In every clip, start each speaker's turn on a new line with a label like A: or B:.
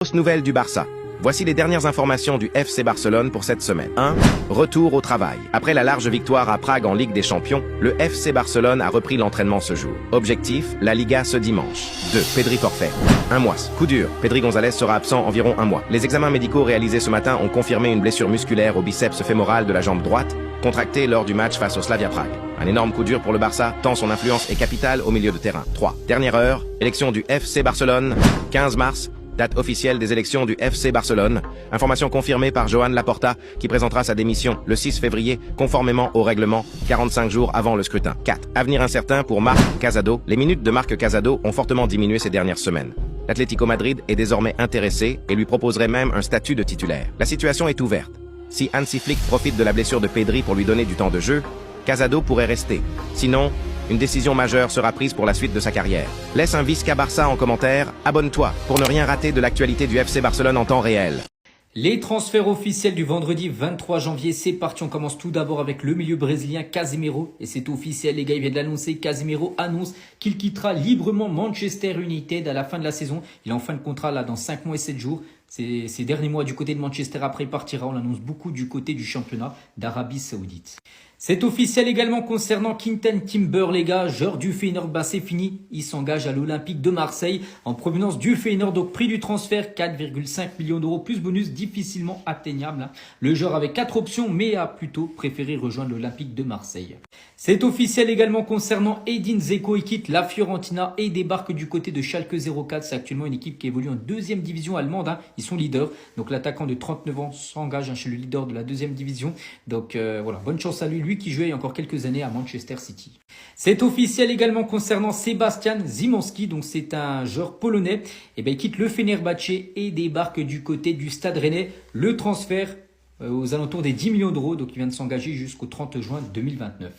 A: Grosse nouvelle du Barça. Voici les dernières informations du FC Barcelone pour cette semaine. 1. Retour au travail. Après la large victoire à Prague en Ligue des Champions, le FC Barcelone a repris l'entraînement ce jour. Objectif, la Liga ce dimanche. 2. Pedri forfait. Un mois. Coup dur. Pedri González sera absent environ un mois. Les examens médicaux réalisés ce matin ont confirmé une blessure musculaire au biceps fémoral de la jambe droite, contractée lors du match face au Slavia Prague. Un énorme coup dur pour le Barça, tant son influence est capitale au milieu de terrain. 3. Dernière heure, élection du FC Barcelone, 15 mars, date officielle des élections du FC Barcelone. Information confirmée par Joan Laporta, qui présentera sa démission le 6 février, conformément au règlement, 45 jours avant le scrutin. 4. Avenir incertain pour Marc Casado. Les minutes de Marc Casado ont fortement diminué ces dernières semaines. L'Atlético Madrid est désormais intéressé et lui proposerait même un statut de titulaire. La situation est ouverte. Si Hansi Flick profite de la blessure de Pedri pour lui donner du temps de jeu, Casado pourrait rester. Sinon, une décision majeure sera prise pour la suite de sa carrière. Laisse un Visca Barça en commentaire, abonne-toi pour ne rien rater de l'actualité du FC Barcelone en temps réel.
B: Les transferts officiels du vendredi 23 janvier, c'est parti. On commence tout d'abord avec le milieu brésilien Casemiro. Et c'est officiel, les gars, il vient de l'annoncer. Casemiro annonce qu'il quittera librement Manchester United à la fin de la saison. Il est en fin de contrat là dans 5 mois et 7 jours. Ces derniers mois du côté de Manchester, après il partira. On l'annonce beaucoup du côté du championnat d'Arabie Saoudite. C'est officiel également concernant Quinten Timber, les gars, joueur du Feyenoord, c'est fini. Il s'engage à l'Olympique de Marseille en provenance du Feyenoord. Donc prix du transfert, 4,5 millions d'euros plus bonus, difficilement atteignable. Le joueur avait 4 options mais a plutôt préféré rejoindre l'Olympique de Marseille. C'est officiel également concernant Edin Dzeko. Il quitte la Fiorentina et débarque du côté de Schalke 04. C'est actuellement une équipe qui évolue en 2e division allemande. Ils sont leaders. Donc l'attaquant de 39 ans s'engage chez le leader de la 2e division. Donc voilà, bonne chance à lui. Lui qui jouait il y a encore quelques années à Manchester City. C'est officiel également concernant Sebastian Szymanski, donc c'est un joueur polonais. Et il quitte le Fenerbahçe et débarque du côté du Stade Rennais. Le transfert aux alentours des 10 millions d'euros, donc il vient de s'engager jusqu'au 30 juin 2029.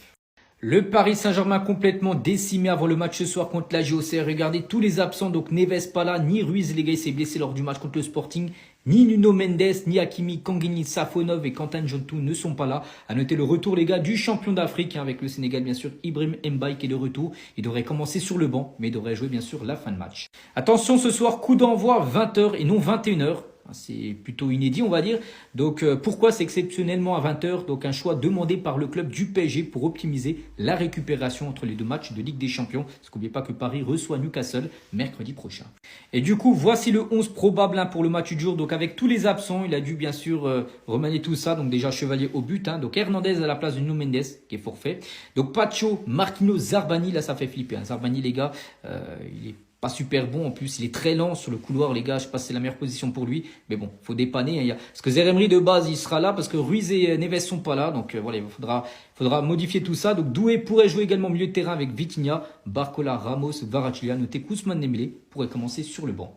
B: Le Paris Saint-Germain complètement décimé avant le match ce soir contre la JOC. Regardez tous les absents, donc Neves pas là, ni Ruiz, les gars, il s'est blessé lors du match contre le Sporting. Ni Nuno Mendes, ni Hakimi, Kangini, Safonov et Quentin Djontou ne sont pas là. À noter le retour, les gars, du champion d'Afrique, avec le Sénégal, bien sûr, Ibrahim Mbaye qui est de retour. Il devrait commencer sur le banc, mais il devrait jouer, bien sûr, la fin de match. Attention, ce soir, coup d'envoi 20h et non 21h. C'est plutôt inédit, on va dire. Donc, pourquoi c'est exceptionnellement à 20h? Donc, un choix demandé par le club du PSG pour optimiser la récupération entre les deux matchs de Ligue des Champions. Parce qu'oubliez pas que Paris reçoit Newcastle mercredi prochain. Et du coup, voici le 11 probable pour le match du jour. Donc, avec tous les absents, il a dû bien sûr remanier tout ça. Donc, déjà, Chevalier au but. Donc, Hernandez à la place de Nuno Mendes, qui est forfait. Donc, Pacho, Marquinhos, Zarbani. Là, ça fait flipper. Zarbani, les gars, il est pas super bon, en plus il est très lent sur le couloir, les gars, je sais pas si c'est la meilleure position pour lui, mais bon, faut dépanner. Parce que Zeremri de base il sera là, parce que Ruiz et Neves sont pas là, donc voilà, il faudra modifier tout ça. Donc Doué pourrait jouer également au milieu de terrain avec Vitinha, Barcola, Ramos, Kvaratskhelia. Notez qu'Ousmane Dembélé pourrait commencer sur le banc.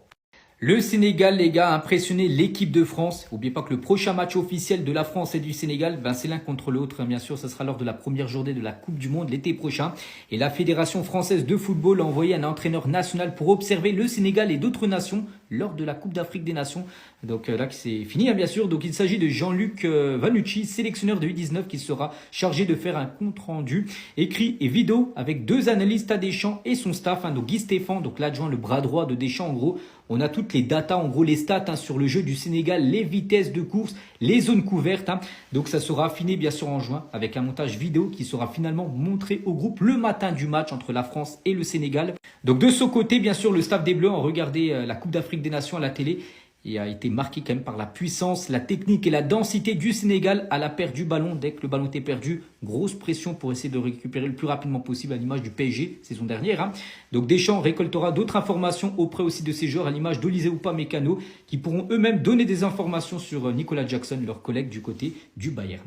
B: Le Sénégal, les gars, a impressionné l'équipe de France. N'oubliez pas que le prochain match officiel de la France et du Sénégal, c'est l'un contre l'autre. Bien sûr, ça sera lors de la première journée de la Coupe du Monde l'été prochain. Et la Fédération française de football a envoyé un entraîneur national pour observer le Sénégal et d'autres nations lors de la Coupe d'Afrique des Nations. Donc là, c'est fini, bien sûr. Donc il s'agit de Jean-Luc Vanucci, sélectionneur de U19, qui sera chargé de faire un compte-rendu écrit et vidéo avec 2 analystes à Deschamps et son staff. Donc Guy Stéphane, donc l'adjoint, le bras droit de Deschamps, en gros. On a toutes les datas, en gros les stats sur le jeu du Sénégal, les vitesses de course, les zones couvertes. Donc ça sera affiné bien sûr en juin avec un montage vidéo qui sera finalement montré au groupe le matin du match entre la France et le Sénégal. Donc de ce côté, bien sûr, le staff des Bleus a regardé la Coupe d'Afrique des Nations à la télé et a été marqué quand même par la puissance, la technique et la densité du Sénégal à la perte du ballon. Dès que le ballon était perdu, grosse pression pour essayer de récupérer le plus rapidement possible, à l'image du PSG saison dernière. Donc Deschamps récoltera d'autres informations auprès aussi de ces joueurs, à l'image d'Olysée Upamecano, qui pourront eux-mêmes donner des informations sur Nicolas Jackson, leur collègue du côté du Bayern.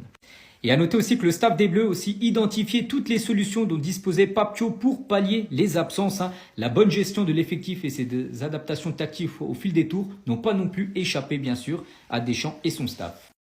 B: Et à noter aussi que le staff des Bleus a aussi identifié toutes les solutions dont disposait Papio pour pallier les absences. La bonne gestion de l'effectif et ses adaptations tactiques au fil des tours n'ont pas non plus échappé, bien sûr, à Deschamps et son staff.